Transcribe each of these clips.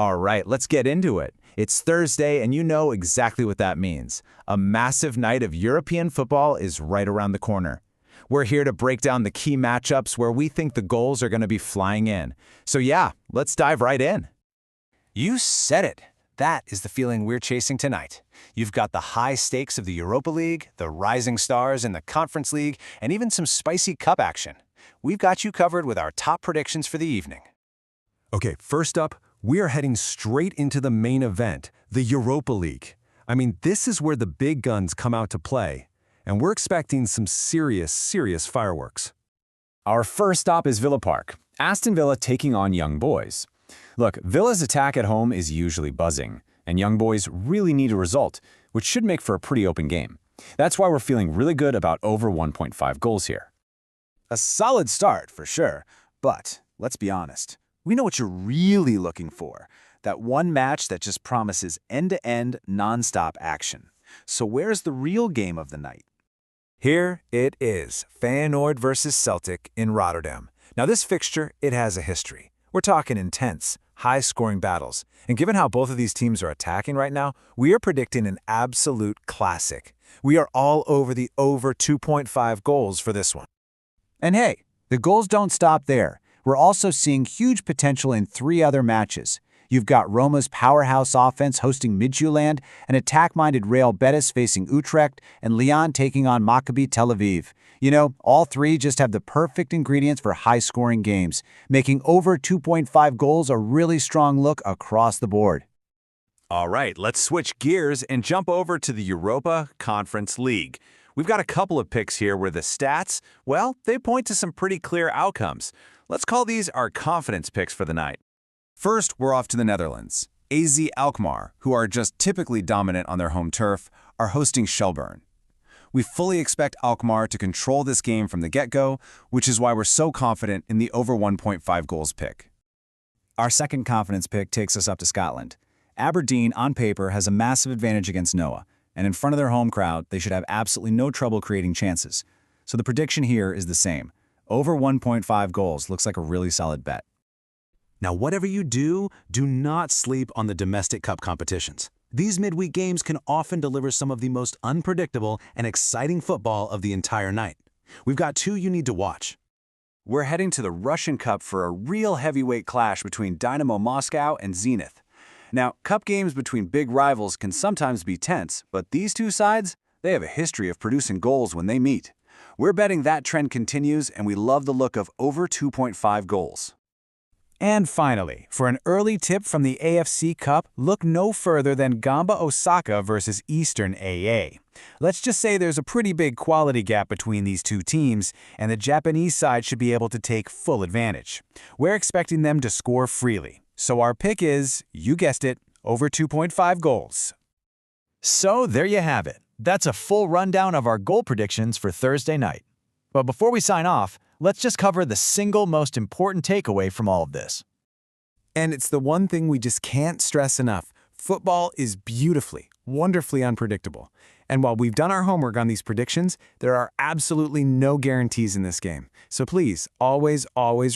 All right, let's get into it. It's Thursday, and you know exactly what that means. A massive night of European football is right around the corner. We're here to break down the key matchups where we think the goals are going to be flying in. So yeah, let's dive right in. You said it. That is the feeling we're chasing tonight. You've got the high stakes of the Europa League, the rising stars in the Conference League, and even some spicy cup action. We've got you covered with our top predictions for the evening. Okay, first up, we are heading straight into the main event, the Europa League. I mean, this is where the big guns come out to play, and we're expecting some serious fireworks. Our first stop is Villa Park, Aston Villa taking on Young Boys. Look, Villa's attack at home is usually buzzing, and Young Boys really need a result, which should make for a pretty open game. That's why we're feeling really good about over 1.5 goals here. A solid start, for sure, but let's be honest. We know what you're really looking for, that one match that just promises end-to-end, non-stop action. So where's the real game of the night? Here it is, Feyenoord versus Celtic in Rotterdam. Now this fixture, it has a history. We're talking intense, high-scoring battles. And given how both of these teams are attacking right now, we are predicting an absolute classic. We are all over the over 2.5 goals for this one. And hey, the goals don't stop there. We're also seeing huge potential in 3 other matches. You've got Roma's powerhouse offense hosting Midtjylland, an attack-minded Real Betis facing Utrecht, and Lyon taking on Maccabi Tel Aviv. You know, all 3 just have the perfect ingredients for high-scoring games, making over 2.5 goals a really strong look across the board. All right, let's switch gears and jump over to the Europa Conference League. We've got a couple of picks here where the stats, well, they point to some pretty clear outcomes. Let's call these our confidence picks for the night. First, we're off to the Netherlands. AZ Alkmaar, who are just typically dominant on their home turf, are hosting Shelburne. We fully expect Alkmaar to control this game from the get-go, which is why we're so confident in the over 1.5 goals pick. Our second confidence pick takes us up to Scotland. Aberdeen, on paper, has a massive advantage against Noah, and in front of their home crowd, they should have absolutely no trouble creating chances. So the prediction here is the same. Over 1.5 goals looks like a really solid bet. Now, whatever you do, do not sleep on the domestic cup competitions. These midweek games can often deliver some of the most unpredictable and exciting football of the entire night. We've got 2 you need to watch. We're heading to the Russian Cup for a real heavyweight clash between Dynamo Moscow and Zenit. Now, cup games between big rivals can sometimes be tense, but these 2 sides, they have a history of producing goals when they meet. We're betting that trend continues, and we love the look of over 2.5 goals. And finally, for an early tip from the AFC Cup, look no further than Gamba Osaka versus Eastern AA. Let's just say there's a pretty big quality gap between these 2 teams, and the Japanese side should be able to take full advantage. We're expecting them to score freely. So our pick is, you guessed it, over 2.5 goals. So there you have it. That's a full rundown of our goal predictions for Thursday night. But before we sign off, let's just cover the single most important takeaway from all of this. And it's the one thing we just can't stress enough. Football is beautifully, wonderfully unpredictable. And while we've done our homework on these predictions, there are absolutely no guarantees in this game. So please, always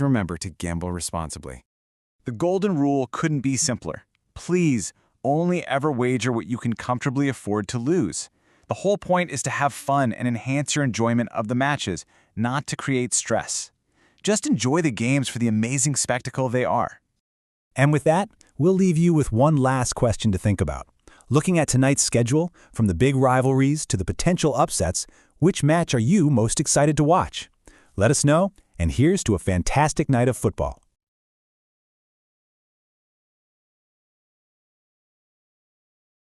remember to gamble responsibly. The golden rule couldn't be simpler. Please, only ever wager what you can comfortably afford to lose. The whole point is to have fun and enhance your enjoyment of the matches, not to create stress. Just enjoy the games for the amazing spectacle they are. And with that, we'll leave you with one last question to think about. Looking at tonight's schedule, from the big rivalries to the potential upsets, which match are you most excited to watch? Let us know, and here's to a fantastic night of football.